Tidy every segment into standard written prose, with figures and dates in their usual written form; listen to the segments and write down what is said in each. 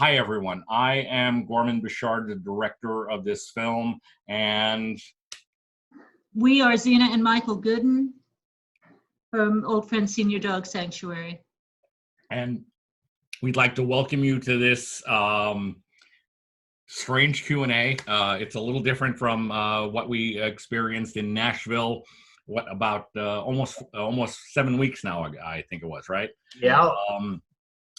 Hi, everyone. I am Gorman Bechard, the director of this film, and we are Zina and Michael Goodin from Old Friends Senior Dog Sanctuary. And we'd like to welcome you to this strange Q&A. It's a little different from what we experienced in Nashville, about almost 7 weeks now, I think it was, right? Yeah.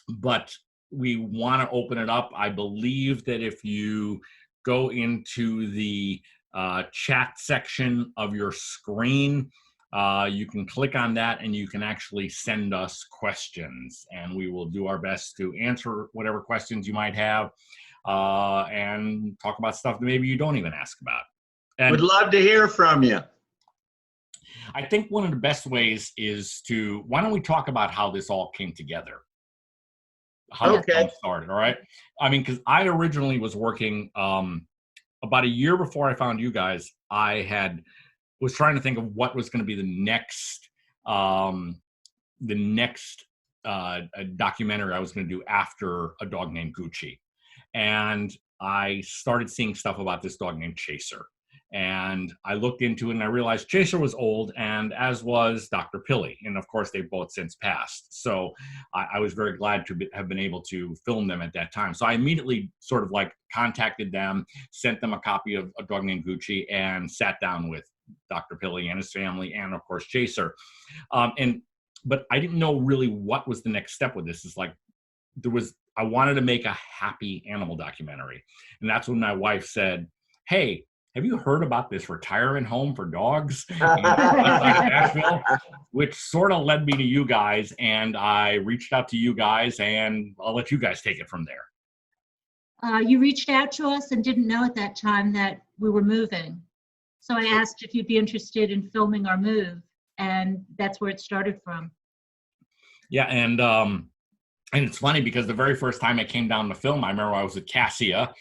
But we want to open it up. I believe that if you go into the chat section of your screen, you can click on that and you can actually send us questions, and we will do our best to answer whatever questions you might have and talk about stuff that maybe you don't even ask about. And would love to hear from you. I think one of the best ways is why don't we talk about how this all came together? How it started, all right? I mean, because I originally was working about a year before I found you guys. I was trying to think of what was going to be the next documentary I was going to do after A Dog Named Gucci, and I started seeing stuff about this dog named Chaser. And I looked into it and I realized Chaser was old, and as was Dr. Pilley. And of course, they've both since passed. So I was very glad to have been able to film them at that time. So I immediately sort of like contacted them, sent them a copy of A Dog Named Gucci, and sat down with Dr. Pilley and his family, and of course, Chaser. But I didn't know really what was the next step with this. It's like, I wanted to make a happy animal documentary. And that's when my wife said, "Hey, have you heard about this retirement home for dogs in Nashville?" Which sort of led me to you guys, and I reached out to you guys, and I'll let you guys take it from there. You reached out to us and didn't know at that time that we were moving. So I asked if you'd be interested in filming our move, and that's where it started from. Yeah, and it's funny because the very first time I came down to film, I remember I was at Cassia,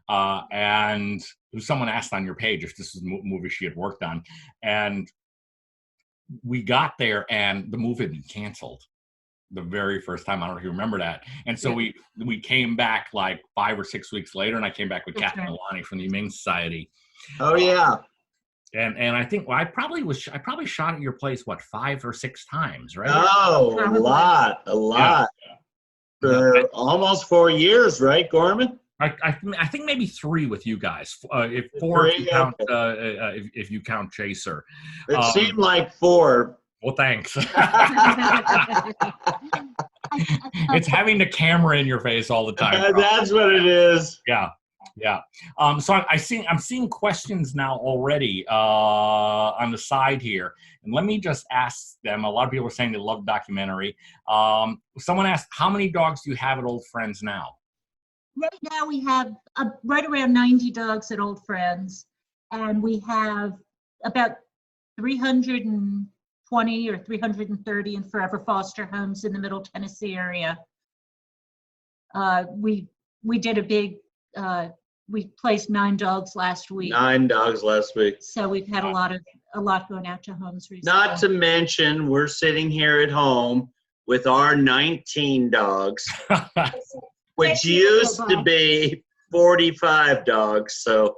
and someone asked on your page if this was a movie she had worked on, and we got there and the movie had been canceled the very first time. I don't know if you remember that. And so we came back like 5 or 6 weeks later, and I came back with Kat and Lonnie from the Humane Society. Oh yeah. And I think I probably shot at your place 5 or 6 times, right? Oh, a lot. Yeah. For almost 4 years, right, Gorman? I think maybe 3 with you guys. If 4, if you count Chaser. It seemed like 4. Well, thanks. It's having the camera in your face all the time. That's what it is. Yeah. So I'm seeing questions now already on the side here, and let me just ask them. A lot of people are saying they love the documentary. Someone asked, how many dogs do you have at Old Friends now? Right now we have right around 90 dogs at Old Friends, and we have about 320 or 330 in forever foster homes in the Middle Tennessee area. We did a big, we placed 9 dogs last week. 9 dogs last week. So we've had a lot going out to homes recently. Not to mention, we're sitting here at home with our 19 dogs. Which used to be 45 dogs, so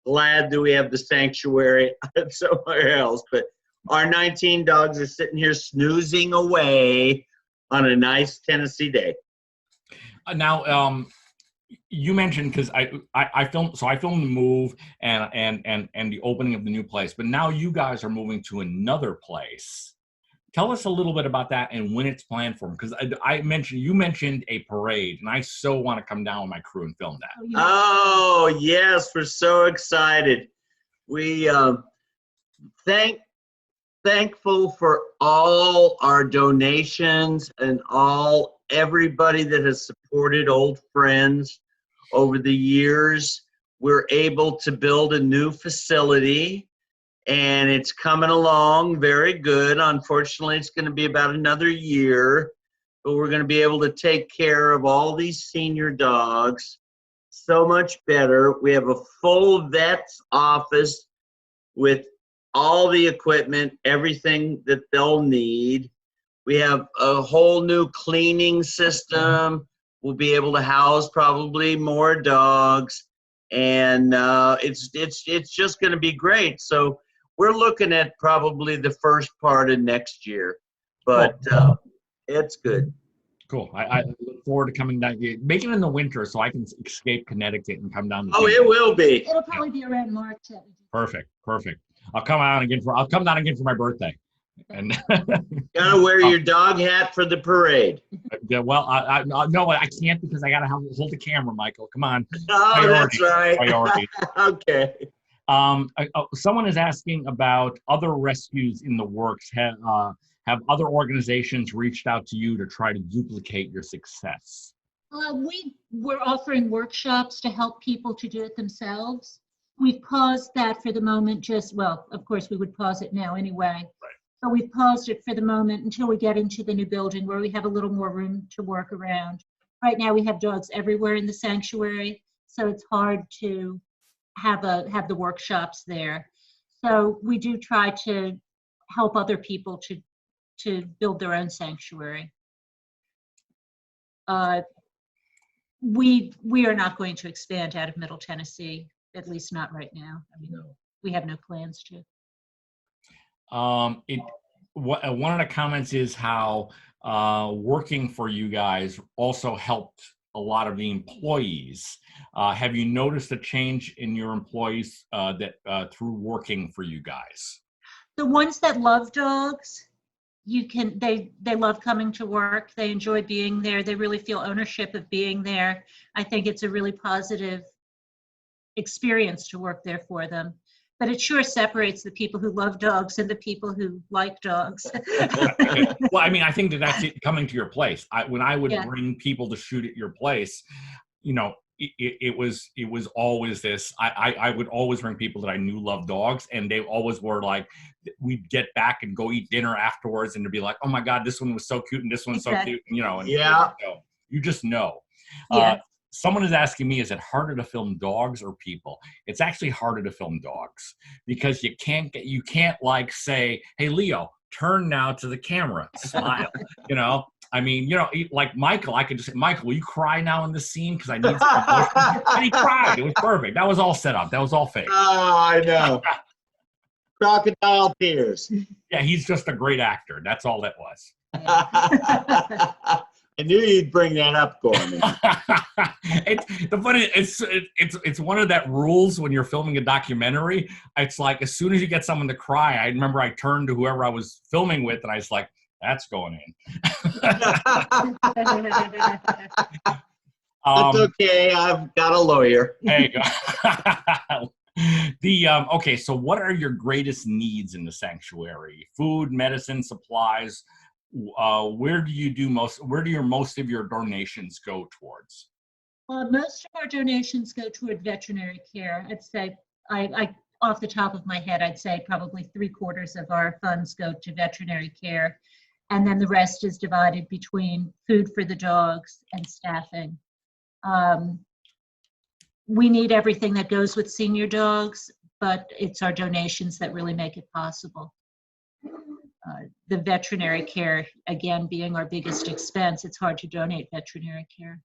glad that we have the sanctuary somewhere else. But our 19 dogs are sitting here snoozing away on a nice Tennessee day. Now, you mentioned, because I filmed the move and the opening of the new place, but now you guys are moving to another place. Tell us a little bit about that and when it's planned for them, because you mentioned a parade, and I so want to come down with my crew and film that. Oh yes, we're so excited. We thankful for all our donations and everybody that has supported Old Friends over the years. We're able to build a new facility, and it's coming along very good. Unfortunately, it's going to be about another year, but we're going to be able to take care of all these senior dogs so much better. We have a full vet's office with all the equipment, everything that they'll need. We have a whole new cleaning system. we'll be able to house probably more dogs, and it's just going to be great. So we're looking at probably the first part of next year, but it's good. Cool. I look forward to coming down. Make it in the winter so I can escape Connecticut and come down. Oh, it will be. It'll probably be around March. Perfect. I'll come down again for my birthday. And Gotta wear your dog hat for the parade. yeah, well, no, I can't because I gotta hold the camera, Michael. Come on. Oh, that's right. Priority. Okay. Someone is asking about other rescues in the works. Have other organizations reached out to you to try to duplicate your success? We're offering workshops to help people to do it themselves. We've paused that for the moment. Of course, we would pause it now anyway. Right. So we've paused it for the moment until we get into the new building where we have a little more room to work around. Right now, we have dogs everywhere in the sanctuary, so it's hard to have the workshops there. So we do try to help other people to build their own sanctuary. We are not going to expand out of Middle Tennessee, at least not right now. I mean, we have no plans to. One of the comments is how working for you guys also helped a lot of the employees. Have you noticed a change in your employees through working for you guys? The ones that love dogs, they love coming to work. They enjoy being there. They really feel ownership of being there. I think it's a really positive experience to work there for them. But it sure separates the people who love dogs and the people who like dogs. Well, I mean, I think that's it coming to your place. When I would bring people to shoot at your place, it was always this. I would always bring people that I knew loved dogs, and they always were like, we'd get back and go eat dinner afterwards, and to be like, oh my God, this one was so cute, and this one's so cute, and you just know. Yeah. Someone is asking me, is it harder to film dogs or people? It's actually harder to film dogs because you can't like say, hey, Leo, turn now to the camera, smile, I mean, like Michael, I could just say, Michael, will you cry now in this scene? Because I need some emotion. And he cried. It was perfect. That was all set up. That was all fake. Oh, I know. Crocodile tears. Yeah, he's just a great actor. That's all that was. I knew you'd bring that up, Gorman. It's one of that rules when you're filming a documentary. It's like as soon as you get someone to cry, I remember I turned to whoever I was filming with, and I was like, "That's going in." It's okay. I've got a lawyer. There you go. Okay, so what are your greatest needs in the sanctuary? Food, medicine, supplies. Where do most of your donations go towards? Most of our donations go toward veterinary care. I'd say, I off the top of my head, I'd say probably 3/4 of our funds go to veterinary care, and then the rest is divided between food for the dogs and staffing. We need everything that goes with senior dogs, but it's our donations that really make it possible. The veterinary care, again, being our biggest expense, it's hard to donate veterinary care.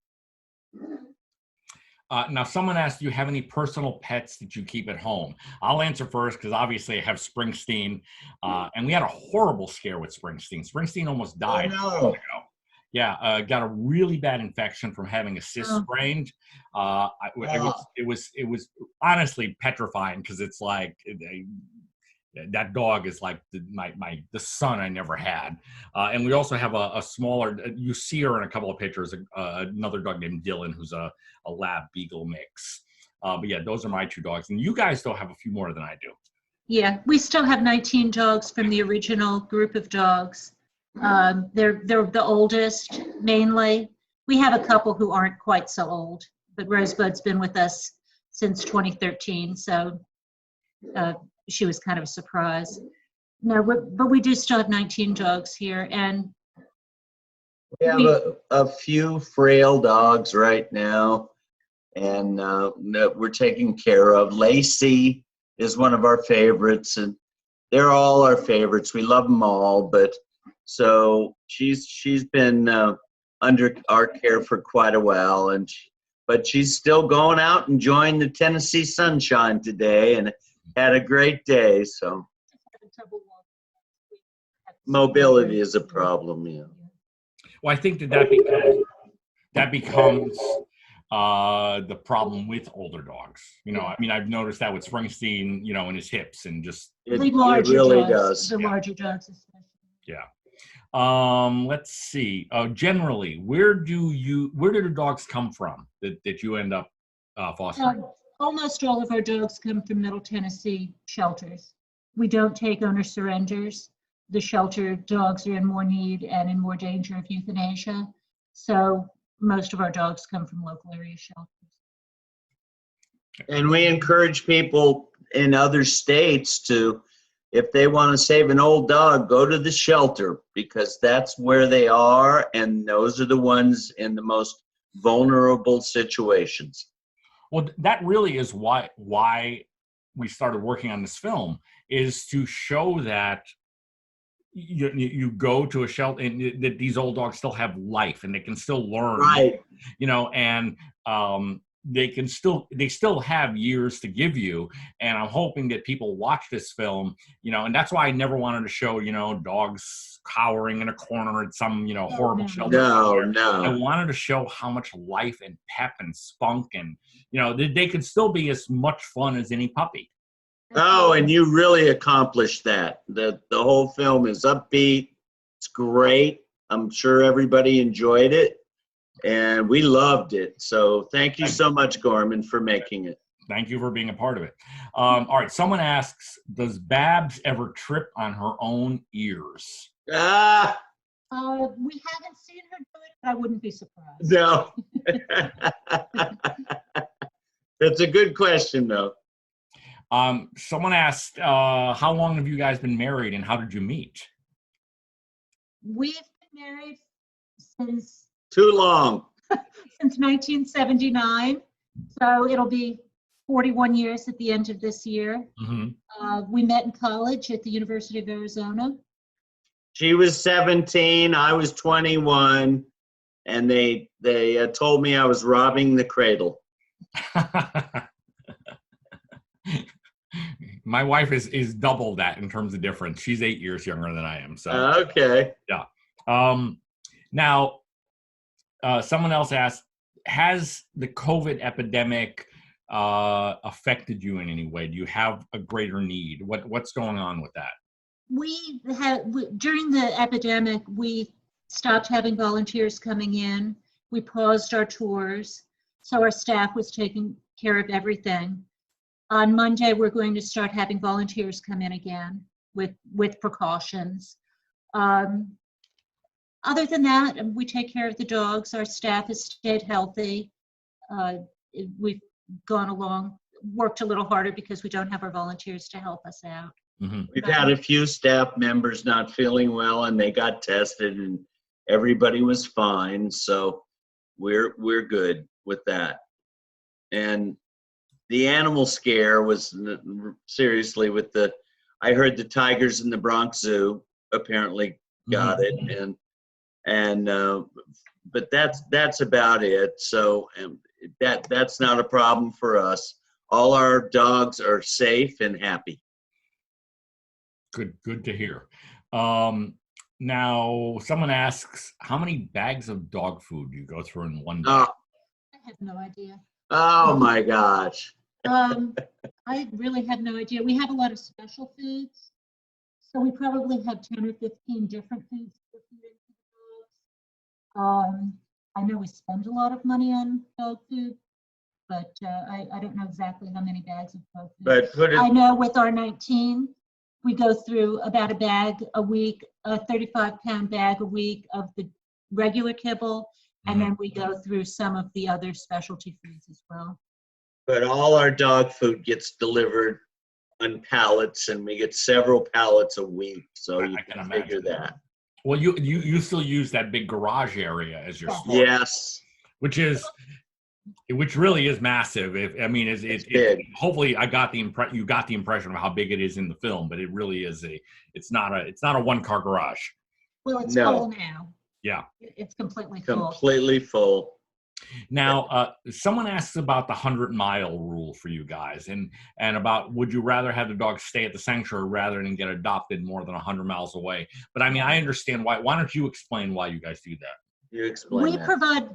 Now, someone asked, do you have any personal pets that you keep at home? I'll answer first because obviously I have Springsteen, and we had a horrible scare with Springsteen. Springsteen almost died. Oh, no. Yeah, got a really bad infection from having a cyst sprained. It was honestly petrifying because it's like that dog is like the son I never had. And we also have a smaller, you see her in a couple of pictures, another dog named Dylan, who's a lab beagle mix. But yeah, those are my 2 dogs. And you guys still have a few more than I do. Yeah, we still have 19 dogs from the original group of dogs. They're the oldest, mainly. We have a couple who aren't quite so old, but Rosebud's been with us since 2013, so she was kind of a surprise. No, but we do still have 19 dogs here, and we have a few frail dogs right now, and we're taking care of. Lacey is one of our favorites, and they're all our favorites. We love them all, but so she's been under our care for quite a while, but she's still going out enjoying the Tennessee sunshine today, and had a great day. So mobility is a problem, yeah. Well, I think that becomes the problem with older dogs. You know, I mean, I've noticed that with Springsteen, you know, in his hips and just It really does. The larger dogs, especially. yeah. Let's see. Generally, where do the dogs come from that you end up fostering? Almost all of our dogs come from Middle Tennessee shelters. We don't take owner surrenders. The shelter dogs are in more need and in more danger of euthanasia. So most of our dogs come from local area shelters. And we encourage people in other states to, if they want to save an old dog, go to the shelter, because that's where they are, and those are the ones in the most vulnerable situations. Well, that really is why we started working on this film, is to show that you go to a shelter and that these old dogs still have life and they can still learn, right? You know, and they still have years to give you. And I'm hoping that people watch this film, you know, and that's why I never wanted to show, you know, dogs cowering in a corner at some, you know, horrible shelter. No. I wanted to show how much life and pep and spunk, and, you know, they could still be as much fun as any puppy. Oh, and you really accomplished that. The whole film is upbeat. It's great. I'm sure everybody enjoyed it, and we loved it. So thank you so much, Gorman, for making it. Thank you for being a part of it. All right, someone asks, does Babs ever trip on her own ears? We haven't seen her do it, but I wouldn't be surprised. No. That's a good question, though. Someone asked, how long have you guys been married and how did you meet? We've been married since... Too long. Since 1979. So it'll be 41 years at the end of this year. Mm-hmm. We met in college at the University of Arizona. She was 17, I was 21, and they told me I was robbing the cradle. My wife is double that in terms of difference. She's 8 years younger than I am. So okay. Yeah. Now, someone else asked, has the COVID epidemic affected you in any way? Do you have a greater need? What's going on with that? During the epidemic, we stopped having volunteers coming in. We paused our tours, so our staff was taking care of everything. On Monday, we're going to start having volunteers come in again with precautions. Other than that, we take care of the dogs. Our staff has stayed healthy. We've gone along, worked a little harder because we don't have our volunteers to help us out. Mm-hmm. We've had a few staff members not feeling well, and they got tested, and everybody was fine. So we're good with that. And the animal scare was seriously with I heard the tigers in the Bronx Zoo apparently got it, but that's about it. So that's not a problem for us. All our dogs are safe and happy. Good to hear. Now, someone asks, how many bags of dog food do you go through in one day? I have no idea. Oh my gosh. I really have no idea. We have a lot of special foods, so we probably have 10 or 15 different foods for feeding the dogs. I know we spend a lot of money on dog food, but I don't know exactly how many bags of dog food. But I know with our 19, we go through about a bag a week, a 35-pound bag a week of the regular kibble, and then we go through some of the other specialty foods as well. But all our dog food gets delivered on pallets, and we get several pallets a week. So you can figure that. Well, you still use that big garage area as your store. Yes. Which really is massive. It's big. Hopefully, you got the impression of how big it is in the film, but it really is it's not a one-car garage. Well, it's full now. Yeah. It's completely full. Completely full. Now, someone asks about the 100-mile rule for you guys, and about would you rather have the dog stay at the sanctuary rather than get adopted more than 100 miles away? But I mean, I understand why. Why don't you explain why you guys do that? You explain We that. provide,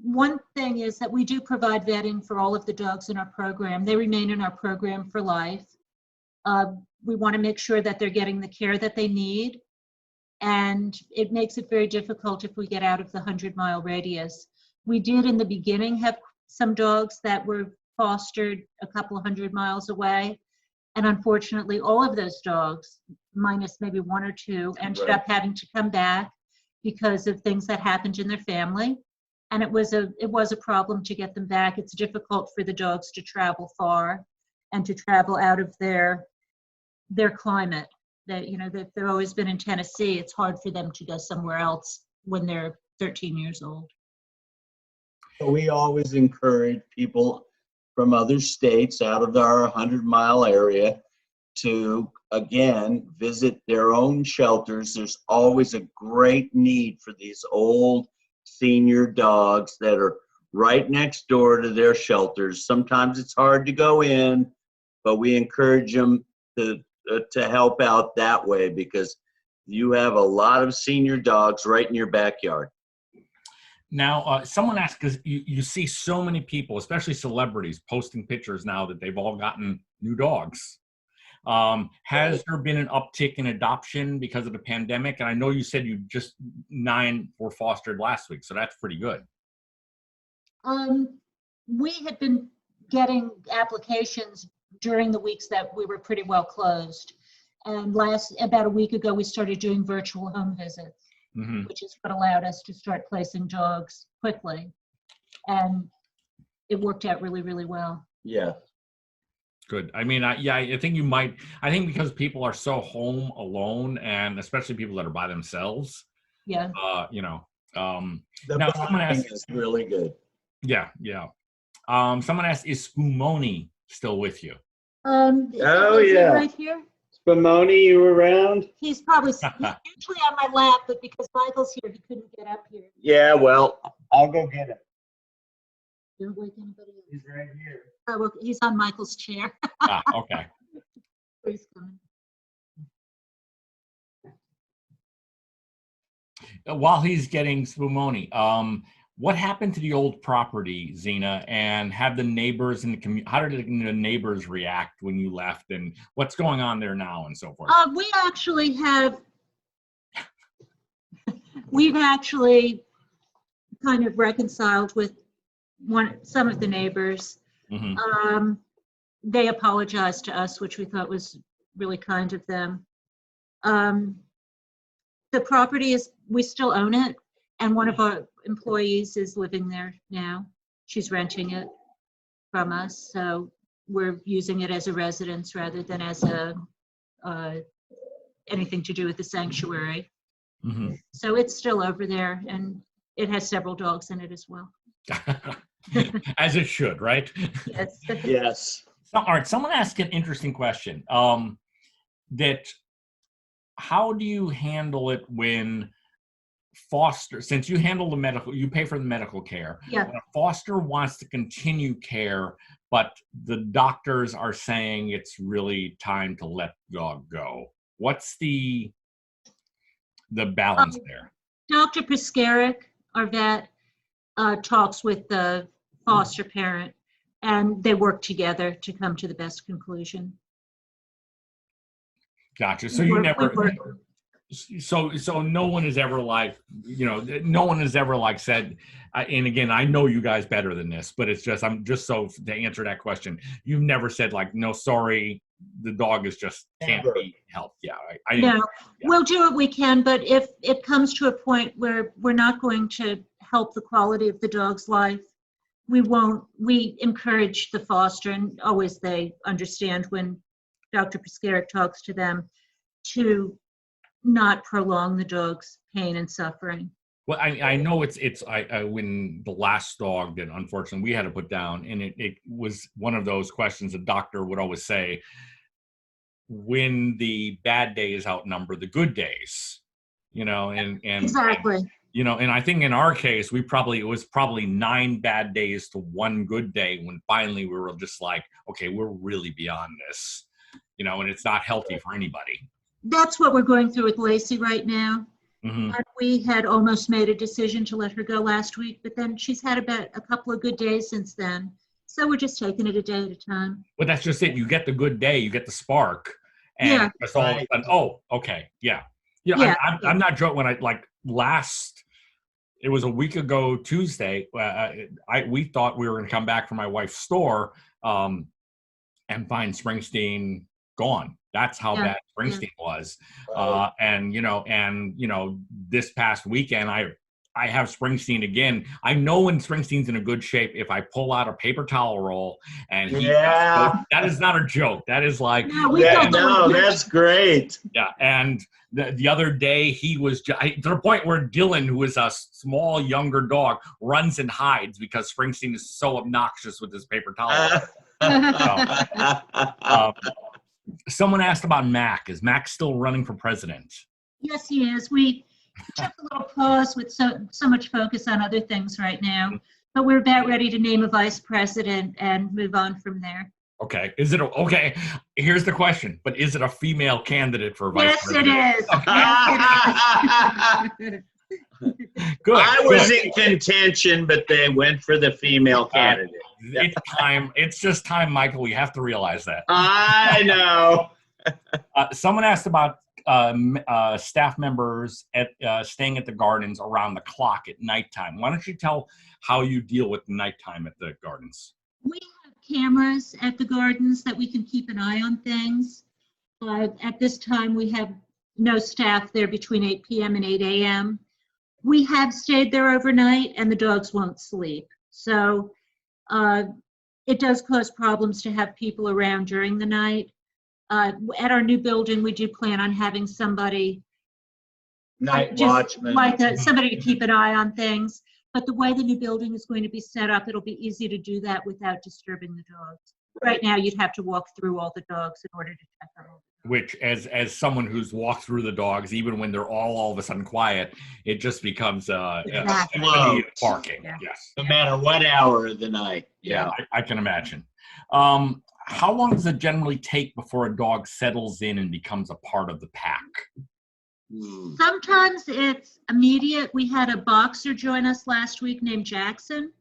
one thing is that we do provide vetting for all of the dogs in our program. They remain in our program for life. We want to make sure that they're getting the care that they need. And it makes it very difficult if we get out of the 100-mile radius. We did in the beginning have some dogs that were fostered a couple of 100 miles away. And unfortunately, all of those dogs, minus maybe one or two, ended up having to come back because of things that happened in their family. And it was a problem to get them back. It's difficult for the dogs to travel far and to travel out of their climate. That, you know, that they've always been in Tennessee. It's hard for them to go somewhere else when they're 13 years old. We always encourage people from other states out of our 100-mile area to, again, visit their own shelters. There's always a great need for these old senior dogs that are right next door to their shelters. Sometimes it's hard to go in, but we encourage them to help out that way, because you have a lot of senior dogs right in your backyard. Now, someone asked, because you see so many people, especially celebrities, posting pictures now that they've all gotten new dogs. Has there been an uptick in adoption because of the pandemic? And I know you said you just 9 were fostered last week, so that's pretty good. We had been getting applications during the weeks that we were pretty well closed. And about a week ago, we started doing virtual home visits, which is what allowed us to start placing dogs quickly. And it worked out really, really well. Yeah. Good. I mean, I think you might, I think because people are so home alone, and especially people that are by themselves. Yeah. You know, The now someone bonding asked, is really good. yeah. Someone asked, is Monie still with you? Oh, is he yeah. right here? Monie, you around? He's usually on my lap, but because Michael's here, he couldn't get up here. Yeah, well, I'll go get him. Don't wake anybody else. He's right here. Oh, well, he's on Michael's chair. Okay. He's coming. While he's getting Spumoni, what happened to the old property, Zina, and have the neighbors in the community, how did the neighbors react when you left, and what's going on there now and so forth? We've actually kind of reconciled with some of the neighbors. They apologized to us, which we thought was really kind of them. The property we still own it, and one of our employees is living there now. She's renting it from us, so we're using it as a residence rather than as anything to do with the sanctuary. So it's still over there, and it has several dogs in it as well. As it should, right? Yes. Yes. All right, someone asked an interesting question. That how do you handle it when since you handle the medical, you pay for the medical care. Yeah. When a foster wants to continue care, but the doctors are saying it's really time to let the dog go. What's the balance there? Dr. Piskarik, our vet, talks with the foster parent, and they work together to come to the best conclusion. Gotcha. So you never. So no one has ever no one has ever said, and again, I know you guys better than this, but it's just, to answer that question, you've never said no, sorry, the dog is just can't be helped. Yeah. No, yeah. We'll do what we can, but if it comes to a point where we're not going to help the quality of the dog's life, we encourage the foster, and always they understand when Dr. Piskarik talks to them, to not prolong the dog's pain and suffering. Well, I know it's when the last dog that unfortunately we had to put down, and it was one of those questions the doctor would always say, when the bad days outnumber the good days, and Exactly. You know, and I think in our case, it was probably 9 bad days to 1 good day when finally we were just like, okay, we're really beyond this, you know, and it's not healthy for anybody. That's what we're going through with Lacey right now. Hmm. And we had almost made a decision to let her go last week, but then she's had about a couple of good days since then. So we're just taking it a day at a time. But that's just it. You get the good day, you get the spark, and Yeah. it's all of a sudden, oh, okay, yeah. You know, Yeah. I'm not joking. When I like it was a week ago Tuesday. We thought we were going to come back from my wife's store and find Springsteen gone. That's how Yeah. bad Springsteen was. Right. And you know, this past weekend, I have Springsteen again. I know when Springsteen's in a good shape if I pull out a paper towel roll and that is not a joke. That is like, No, we Yeah, thought no, that's great. yeah. And the other day he was to the point where Dylan, who is a small younger dog, runs and hides because Springsteen is so obnoxious with his paper towel. Someone asked about Mac. Is Mac still running for president? Yes, he is. We took a little pause with so much focus on other things right now, but we're about ready to name a vice president and move on from there. Okay. Okay? Here's the question. But is it a female candidate for vice Yes, it president? is. I Yes, it is. Good. was good. in contention, but they went for the female candidate. It's time. It's just time, Michael. We have to realize that. I know. Someone asked about staff members staying at the gardens around the clock at nighttime. Why don't you tell how you deal with nighttime at the gardens? We have cameras at the gardens that we can keep an eye on things. At this time, we have no staff there between 8 p.m. and 8 a.m. We have stayed there overnight, and the dogs won't sleep. So it does cause problems to have people around during the night. At our new building, we do plan on having somebody Night just watchman. somebody to keep an eye on things. But the way the new building is going to be set up, it'll be easy to do that without disturbing the dogs. Right now, you'd have to walk through all the dogs in order to check on all the dogs. Which, as someone who's walked through the dogs, even when they're all of a sudden quiet, it just becomes Exactly. barking. Yeah. Yes. No matter what hour of the night. Yeah. I can imagine. How long does it generally take before a dog settles in and becomes a part of the pack? Sometimes it's immediate. We had a boxer join us last week named Jackson,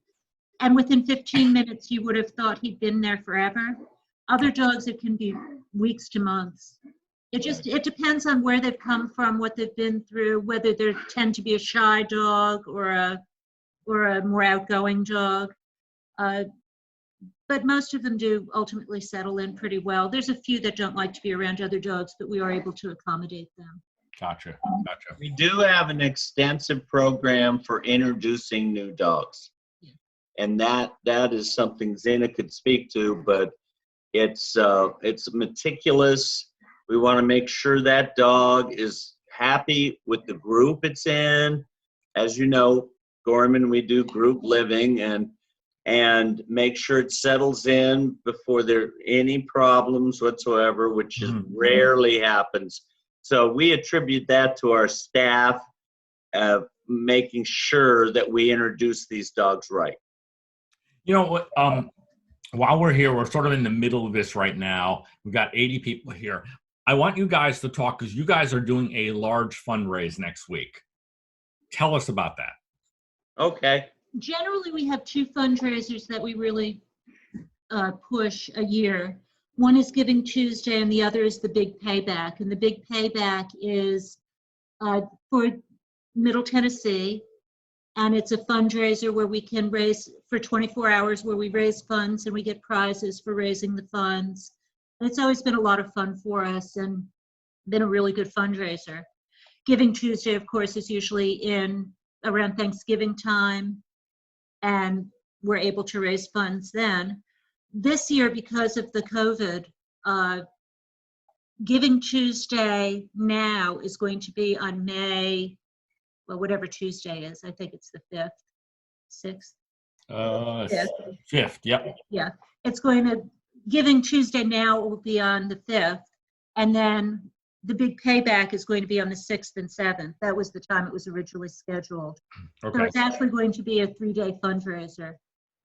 and within 15 minutes, you would have thought he'd been there forever. Other dogs, it can be weeks to months. It depends on where they've come from, what they've been through, whether they tend to be a shy dog or a more outgoing dog. But most of them do ultimately settle in pretty well. There's a few that don't like to be around other dogs, but we are able to accommodate them. Gotcha. We do have an extensive program for introducing new dogs. And that is something Zina could speak to, but it's meticulous. We want to make sure that dog is happy with the group it's in. As you know, Gorman, we do group living and make sure it settles in before there are any problems whatsoever, which is rarely happens. So we attribute that to our staff making sure that we introduce these dogs right. You know what? While we're here, we're sort of in the middle of this right now. We've got 80 people here. I want you guys to talk because you guys are doing a large fundraise next week. Tell us about that. Okay. Generally, we have 2 fundraisers that we really push a year. One is Giving Tuesday, and the other is the Big Payback. And the Big Payback is for Middle Tennessee, and it's a fundraiser where we can raise for 24 hours, where we raise funds and we get prizes for raising the funds. And it's always been a lot of fun for us and been a really good fundraiser. Giving Tuesday, of course, is usually in around Thanksgiving time, and we're able to raise funds then. This year, because of the COVID, Giving Tuesday now is going to be on May, well, whatever Tuesday is. I think it's the 5th, 6th. 5th, yep. Yeah, it's going to, Giving Tuesday now will be on the 5th, and then the big payback is going to be on the 6th and 7th. That was the time it was originally scheduled. So Okay. it's actually going to be a 3-day fundraiser,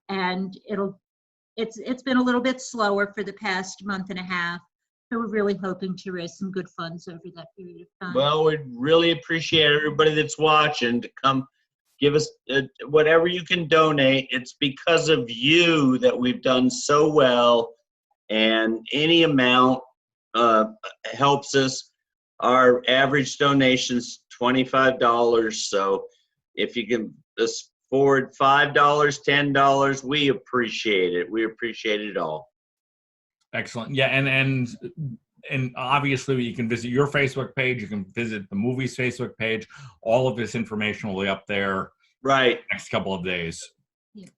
and it's been a little bit slower for the past month and a half. So we're really hoping to raise some good funds over that period of time. Well, we'd really appreciate everybody that's watching to come give us whatever you can donate. It's because of you that we've done so well, and any amount helps us. Our average donation's $25, so if you can just forward $5, $10, we appreciate it. We appreciate it all. Excellent. Yeah, and obviously you can visit your Facebook page. You can visit the movie's Facebook page. All of this information will be up there. Right. Next couple of days. Yeah.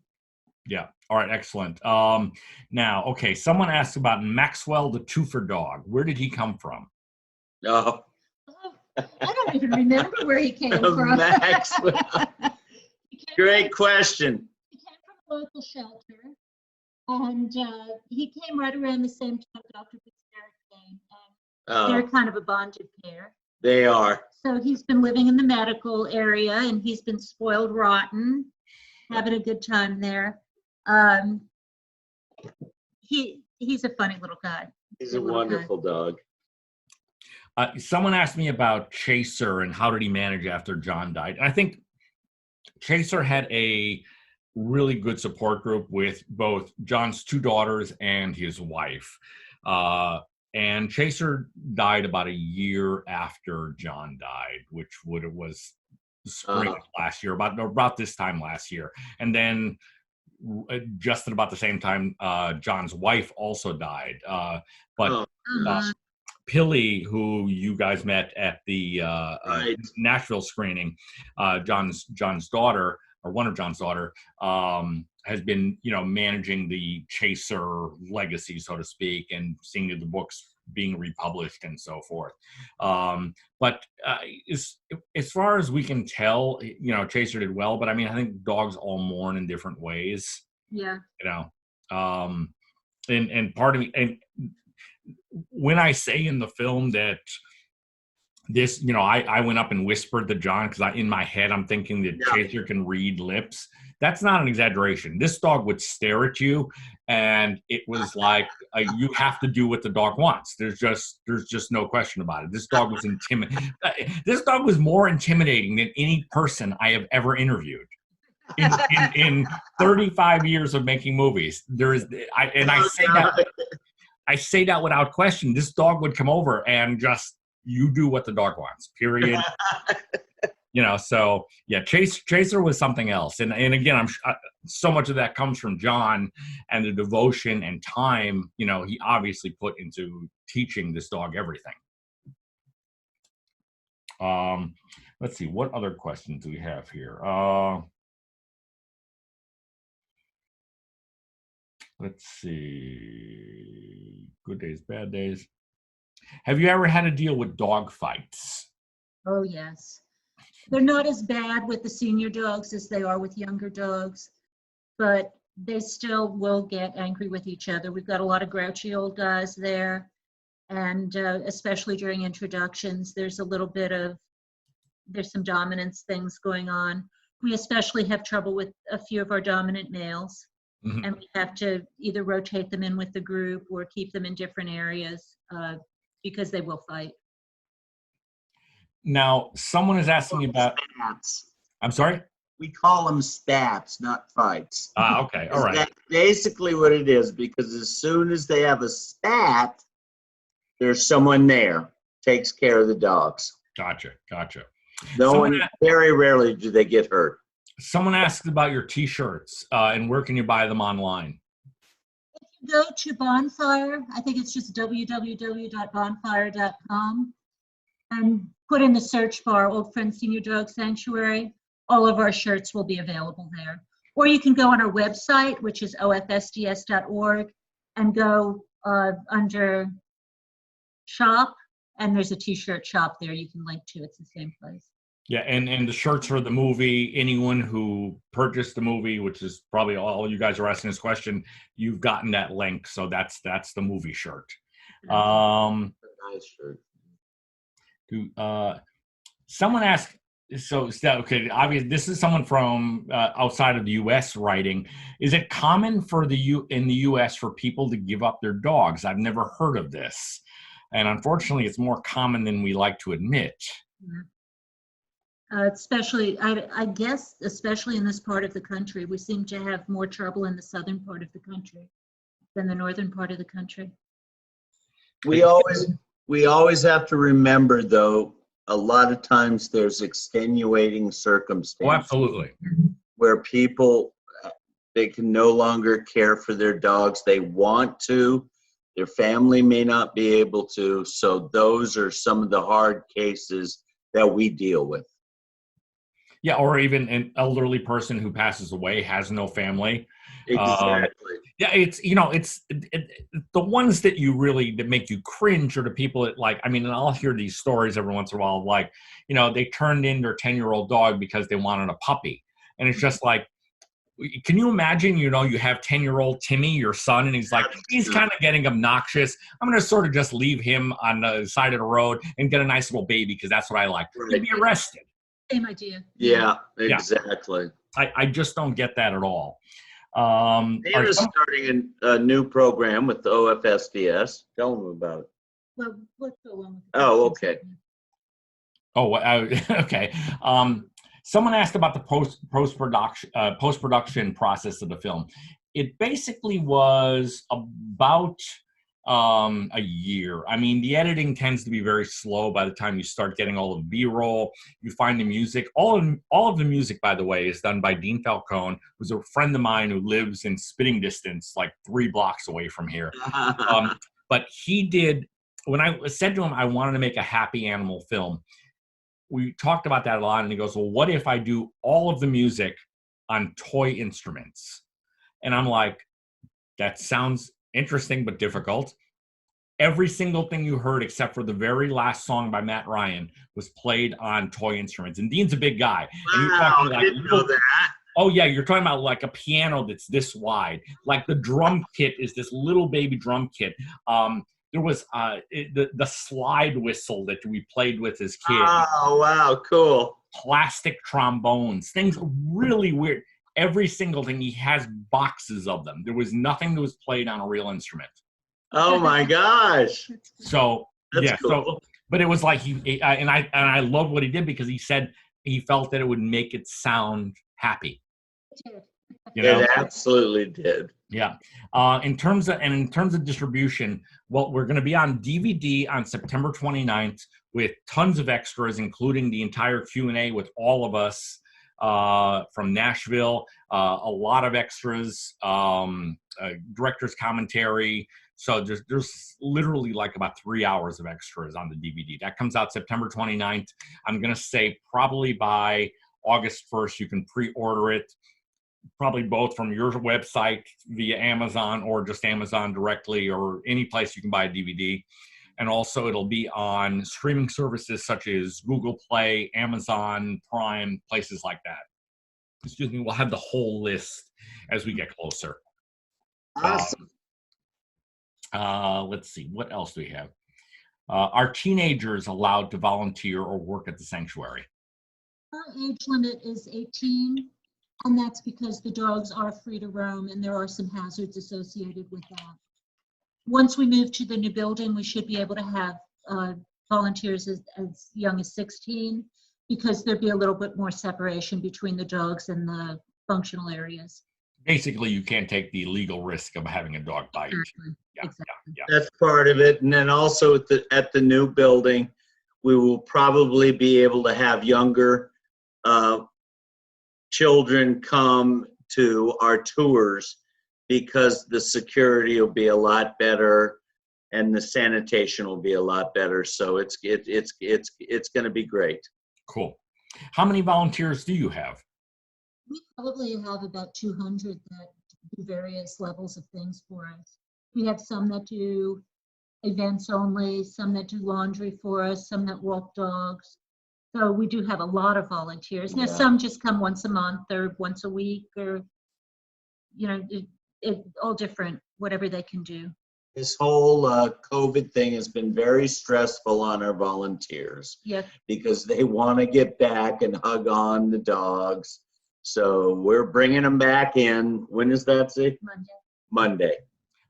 Yeah. All right. Excellent. Now, okay. Someone asked about Maxwell the Twofer dog. Where did he come from? Oh, I don't even remember where he came from. Maxwell. Great question. He came from a local shelter, and he came right around the same time Dr. Fitzgerald came. And they're kind of a bonded pair. They are. So he's been living in the medical area, and he's been spoiled rotten, having a good time there. He's a funny little guy. He's a wonderful dog. Someone asked me about Chaser and how did he manage after John died. I think Chaser had a really good support group with both John's 2 daughters and his wife. And Chaser died about a year after John died, which was spring last year, about this time last year. And then just at about the same time, John's wife also died. Pilly, who you guys met at the Nashville screening, John's daughter, or one of John's daughter, has been, managing the Chaser legacy, so to speak, and seeing the books being republished and so forth. But as far as we can tell, Chaser did well. But I mean, I think dogs all mourn in different ways. Yeah. And part of me, and when I say in the film that this, I went up and whispered to John because in my head I'm thinking that Chaser can read lips. That's not an exaggeration. This dog would stare at you, and it was like you have to do what the dog wants. There's just no question about it. This dog was intimidating. This dog was more intimidating than any person I have ever interviewed in 35 years of making movies. I say that without question. This dog would come over and just, you do what the dog wants, period. So yeah, Chaser was something else. And again, so much of that comes from John and the devotion and time, he obviously put into teaching this dog everything. Let's see, what other questions do we have here? Let's see. Good days, bad days. Have you ever had to deal with dog fights? Oh, yes. They're not as bad with the senior dogs as they are with younger dogs, but they still will get angry with each other. We've got a lot of grouchy old guys there, and especially during introductions, there's some dominance things going on. We especially have trouble with a few of our dominant males. Mm-hmm. And we have to either rotate them in with the group or keep them in different areas because they will fight. Now, someone is asking about spats. I'm sorry? We call them spats, not fights. Okay. All right. That's basically what it is, because as soon as they have a spat, there's someone there takes care of the dogs. Gotcha. Very rarely do they get hurt. Someone asked about your T-shirts and where can you buy them online? If you go to Bonfire, I think it's just www.bonfire.com, and put in the search bar Old Friend Senior Dog Sanctuary, all of our shirts will be available there. Or you can go on our website, which is ofsds.org, and go under shop, and there's a T-shirt shop there you can link to. It's the same place. Yeah, and the shirts for the movie, anyone who purchased the movie, which is probably all you guys are asking this question, you've gotten that link, so that's the movie shirt. Nice shirt. Someone asked, okay, obviously this is someone from outside of the U.S. writing. Is it common for in the U.S. for people to give up their dogs? I've never heard of this, and unfortunately, it's more common than we like to admit. Especially, I guess, especially in this part of the country, we seem to have more trouble in the southern part of the country than the northern part of the country. We always have to remember, though, a lot of times there's extenuating circumstances. Oh, absolutely. Where people, they can no longer care for their dogs. They want to, their family may not be able to. So those are some of the hard cases that we deal with. Yeah, or even an elderly person who passes away, has no family. Exactly. Yeah, it's, it's the ones that that make you cringe are the people that, like, I mean, and I'll hear these stories every once in a while, like, they turned in their 10-year-old dog because they wanted a puppy. And it's just like, can you imagine, you have 10-year-old Timmy, your son, and he's like, he's kind of getting obnoxious. I'm going to sort of just leave him on the side of the road and get a nice little baby because that's what I like. Right. He'd be arrested. Same idea. Yeah, exactly. I just don't get that at all. Anna's starting a new program with the OFSDS. Tell them about it. Well, let's go on. Oh, okay. Okay. Someone asked about the post-production process of the film. It basically was about a year. I mean, the editing tends to be very slow by the time you start getting all the B-roll. You find the music. All of the music, by the way, is done by Dean Falcone, who's a friend of mine who lives in spitting distance, like 3 blocks away from here. But he did, when I said to him I wanted to make a happy animal film, we talked about that a lot, and he goes, well, what if I do all of the music on toy instruments? And I'm like, that sounds interesting but difficult. Every single thing you heard except for the very last song by Matt Ryan was played on toy instruments. And Dean's a big guy. And you're talking like, I didn't know that. Oh yeah, you're talking about like a piano that's this wide. Like the drum kit is this little baby drum kit. There was the slide whistle that we played with as kids. Oh wow, cool. Plastic trombones, things really weird. Every single thing, he has boxes of them. There was nothing that was played on a real instrument. Oh my gosh. So That's cool. So, but it was like I love what he did because he said he felt that it would make it sound happy. It absolutely did. Yeah. In terms of distribution, well, we're going to be on DVD on September 29th with tons of extras, including the entire Q&A with all of us from Nashville, a lot of extras, director's commentary. So there's literally like about 3 hours of extras on the DVD. That comes out September 29th. I'm going to say probably by August 1st, you can pre-order it. Probably both from your website via Amazon or just Amazon directly or any place you can buy a DVD. And also it'll be on streaming services such as Google Play, Amazon Prime, places like that. Excuse me, we'll have the whole list as we get closer. Awesome. Let's see, what else do we have? Are teenagers allowed to volunteer or work at the sanctuary? Our age limit is 18. And that's because the dogs are free to roam and there are some hazards associated with that. Once we move to the new building, we should be able to have volunteers as young as 16 because there'd be a little bit more separation between the dogs and the functional areas. Basically, you can't take the legal risk of having a dog bite. Exactly. Yeah, Exactly. yeah. That's part of it. And then also at the new building, we will probably be able to have younger children come to our tours because the security will be a lot better and the sanitation will be a lot better. So it's going to be great. Cool. How many volunteers do you have? We probably have about 200 that do various levels of things for us. We have some that do events only, some that do laundry for us, some that walk dogs. So we do have a lot of volunteers. Now, some just come once a month or once a week or, it all different, whatever they can do. This whole COVID thing has been very stressful on our volunteers Yeah. because they want to get back and hug on the dogs. So we're bringing them back in. When is that, Zeke? Monday. Monday.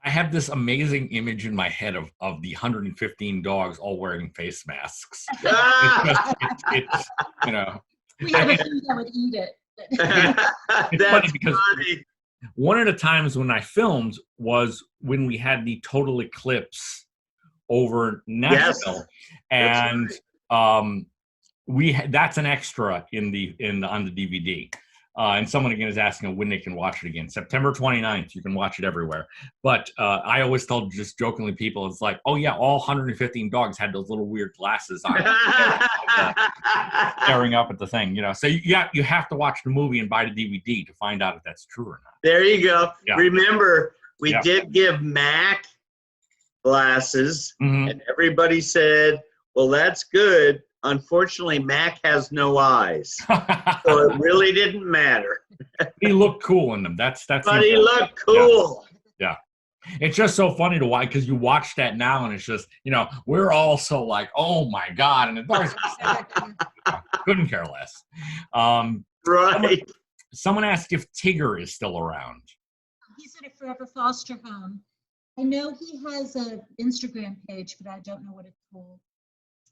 I have this amazing image in my head of the 115 dogs all wearing face masks. It's you know, We have a few that would eat it. it's That's funny because funny. one of the times when I filmed was when we had the total eclipse over Nashville, and that's an extra on the DVD. And someone again is asking when they can watch it again. September 29th, you can watch it everywhere. But I always tell just jokingly people, it's like, oh yeah, all 115 dogs had those little weird glasses on, staring up at the thing, you know. So you have to watch the movie and buy the DVD to find out if that's true or not. There you go. Yeah. Remember, we Yeah. did give Mac glasses, Mhm. and everybody said, well, that's good. Unfortunately, Mac has no eyes. So it really didn't matter. He looked cool in them. That's. But he looked cool. It's just so funny to watch because you watch that now and it's just, you know, we're all so like, oh my God, and the dogs couldn't care less. Right. Someone asked if Tigger is still around. He's in a forever foster home. I know he has an Instagram page, but I don't know what it's called.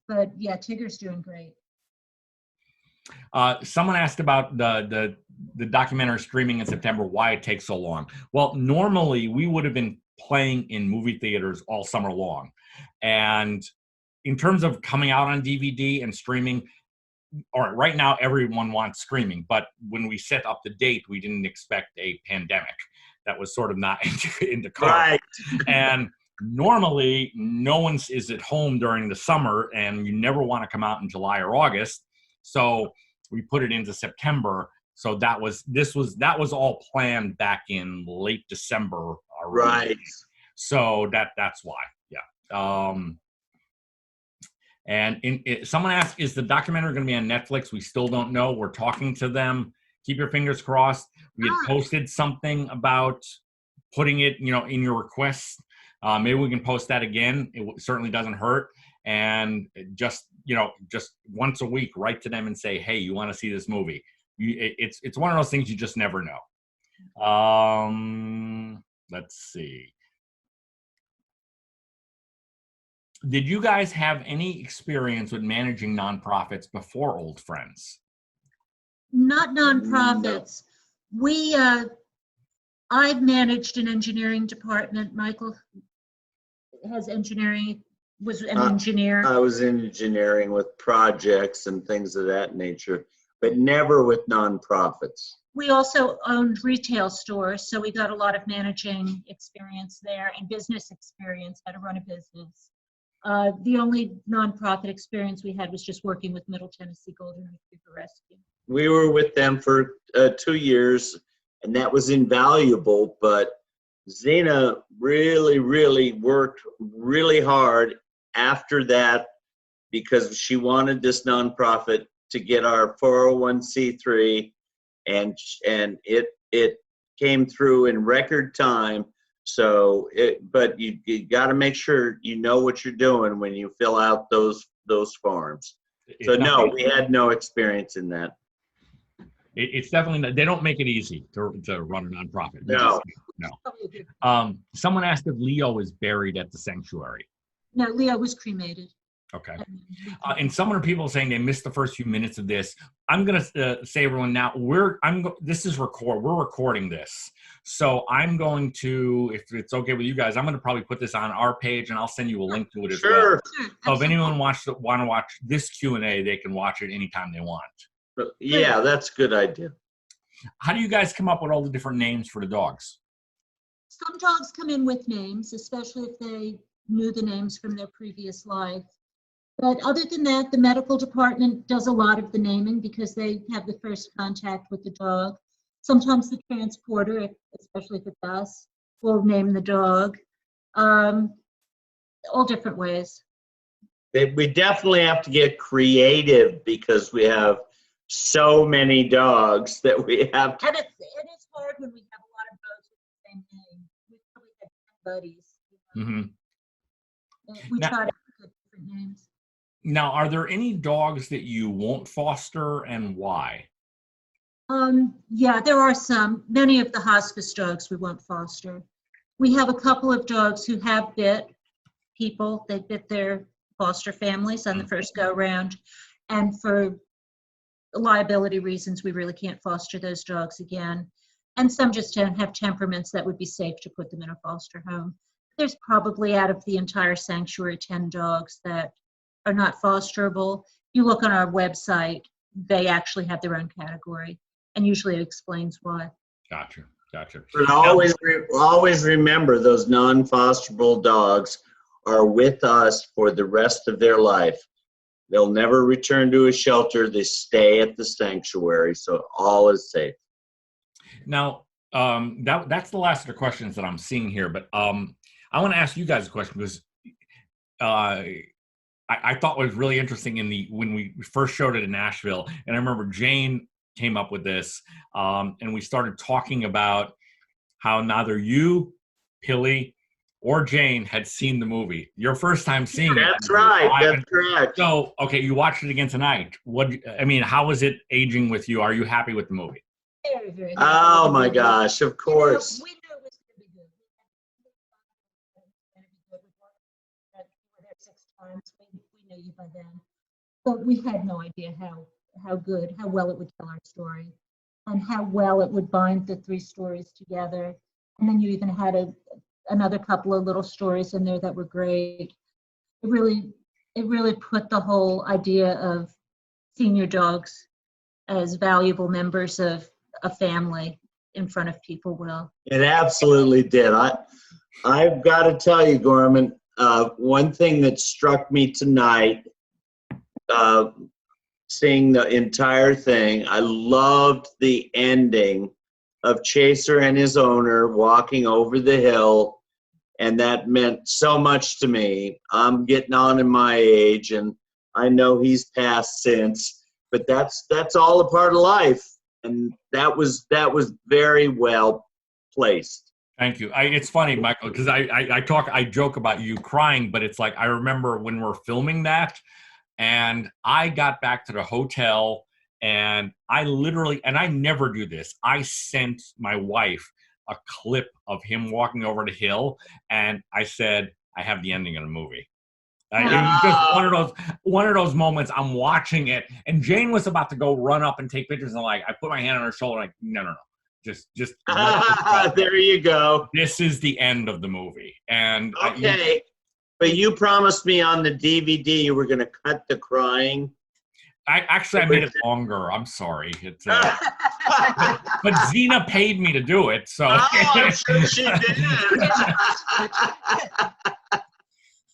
But yeah, Tigger's doing great. Someone asked about the documentary streaming in September, why it takes so long. Well, normally we would have been playing in movie theaters all summer long. And in terms of coming out on DVD and streaming, all right, right now everyone wants streaming, but when we set up the date, we didn't expect a pandemic. That was sort of not into cards. Right. And normally no one is at home during the summer and you never want to come out in July or August. So we put it into September. So that was all planned back in late December. Right. So that's why. Yeah. And someone asked, is the documentary going to be on Netflix? We still don't know. We're talking to them. Keep your fingers crossed. We had posted something about putting it, you know, in your requests. Maybe we can post that again. It certainly doesn't hurt. And just once a week, write to them and say, hey, you want to see this movie? It's one of those things you just never know. Let's see. Did you guys have any experience with managing nonprofits before Old Friends? Not nonprofits. I've managed an engineering department. Michael has engineering, was an engineer. I was in engineering with projects and things of that nature, but never with nonprofits. We also owned retail stores, so we got a lot of managing experience there and business experience, how to run a business. The only nonprofit experience we had was just working with Middle Tennessee Golden Retriever Rescue. We were with them for 2 years, and that was invaluable, but Zina really, really worked really hard after that because she wanted this nonprofit to get our 401c3, and it came through in record time. So, but you got to make sure you know what you're doing when you fill out those forms. So no, we had no experience in that. It's definitely, they don't make it easy to run a nonprofit. No. Someone asked if Leo is buried at the sanctuary. No, Leo was cremated. Okay. And some of the people are saying they missed the first few minutes of this. I'm going to say, everyone, now this is we're recording this. So I'm going to, if it's okay with you guys, I'm going to probably put this on our page and I'll send you a link to it as well. Sure, So if anyone want to watch this Q&A, they can watch it anytime they want. Yeah, that's a good idea. How do you guys come up with all the different names for the dogs? Some dogs come in with names, especially if they knew the names from their previous life. But other than that, the medical department does a lot of the naming because they have the first contact with the dog. Sometimes the transporter, especially if it's us, will name the dog. All different ways. We definitely have to get creative because we have so many dogs that we have to. And it is hard when we have a lot of dogs with the same name. We probably have 10 buddies. Hmm. We Now, try to put different names. now, are there any dogs that you won't foster, and why? Yeah, there are some. Many of the hospice dogs we won't foster. We have a couple of dogs who have bit people. They bit their foster families on the first go round. And for liability reasons, we really can't foster those dogs again. And some just don't have temperaments that would be safe to put them in a foster home. There's probably, out of the entire sanctuary, 10 dogs that are not fosterable. You look on our website, they actually have their own category, and usually it explains why. Gotcha, gotcha. But always remember, those non-fosterable dogs are with us for the rest of their life. They'll never return to a shelter. They stay at the sanctuary, so all is safe. Now, that's the last of the questions that I'm seeing here, but I want to ask you guys a question, because I thought was really interesting when we first showed it in Nashville, and I remember Jane came up with this, and we started talking about how neither you, Pilly, or Jane had seen the movie. Your first time seeing it. That's right. That's correct. So, okay, you watched it again tonight. How is it aging with you? Are you happy with the movie? Very, very good. Oh my gosh, of course. We knew it was going to be good. We were there 6 times. We knew you by then. But we had no idea how well it would tell our story, and how well it would bind the 3 stories together. And then you even had another couple of little stories in there that were great. It really put the whole idea of senior dogs as valuable members of a family in front of people well. It absolutely did. I've got to tell you, Gorman, one thing that struck me tonight, seeing the entire thing, I loved the ending of Chaser and his owner walking over the hill, and that meant so much to me. I'm getting on in my age, and I know he's passed since, but that's all a part of life, and that was very well placed. Thank you. It's funny, Michael, because I joke about you crying, but it's like I remember when we're filming that, and I got back to the hotel, and I never do this, I sent my wife a clip of him walking over the hill, and I said, I have the ending of the movie. It was just one of those moments. I'm watching it, and Jane was about to go run up and take pictures, and I put my hand on her shoulder, like, no. Just there you go. This is the end of the movie. And okay. But you promised me on the DVD you were going to cut the crying. I made it longer. I'm sorry. It's but Zina paid me to do it, so. Oh, I'm sure she did.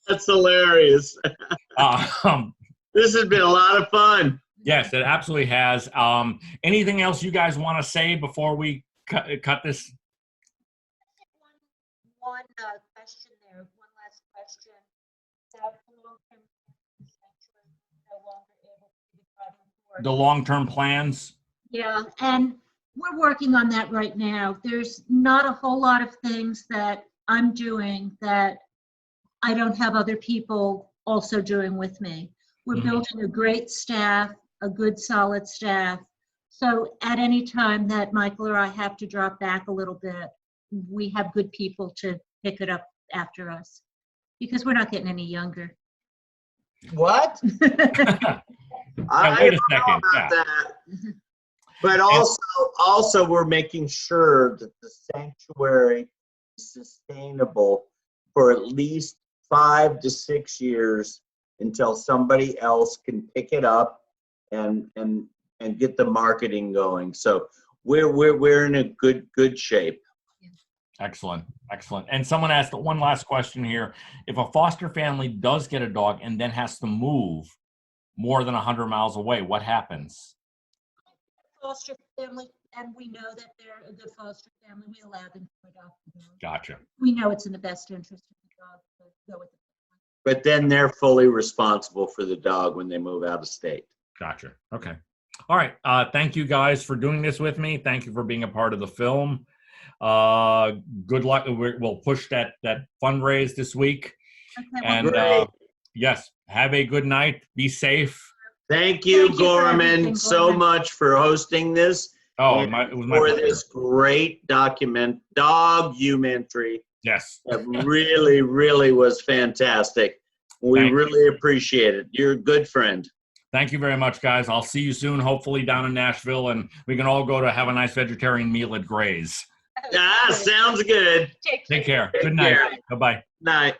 That's hilarious. This has been a lot of fun. Yes, it absolutely has. Anything else you guys want to say before we cut this? One question there. One last question. The long-term plans? Yeah, and we're working on that right now. There's not a whole lot of things that I'm doing that I don't have other people also doing with me. We're building a great staff, a good solid staff. So at any time that Michael or I have to drop back a little bit, we have good people to pick it up after us, because we're not getting any younger. What? Yeah, wait a second. That. But also we're making sure that the sanctuary is sustainable for at least 5 to 6 years until somebody else can pick it up and get the marketing going. So we're in a good shape. Excellent. And someone asked one last question here. If a foster family does get a dog and then has to move more than 100 miles away, what happens? Foster family, and we know that they're a good foster family, we allow them to adopt the dog. Gotcha. We know it's in the best interest of the dog to go with the family. But then they're fully responsible for the dog when they move out of state. Gotcha. Okay. All right. Thank you guys for doing this with me. Thank you for being a part of the film. Good luck. We'll push that fundraise this week. Okay, And Great. yes, have a good night. Be safe. Thank you, Thank you for everything, Gorman, so Gorman. much for hosting this. Oh, and it was my for pleasure. this great documentary. Yes. That really, really was fantastic. We Thank really appreciate it. You're a good friend. Thank you very much, guys. I'll see you soon, hopefully down in Nashville, and we can all go to have a nice vegetarian meal at Gray's. Sounds good. Take care. Take Good night. care. Bye-bye. Night.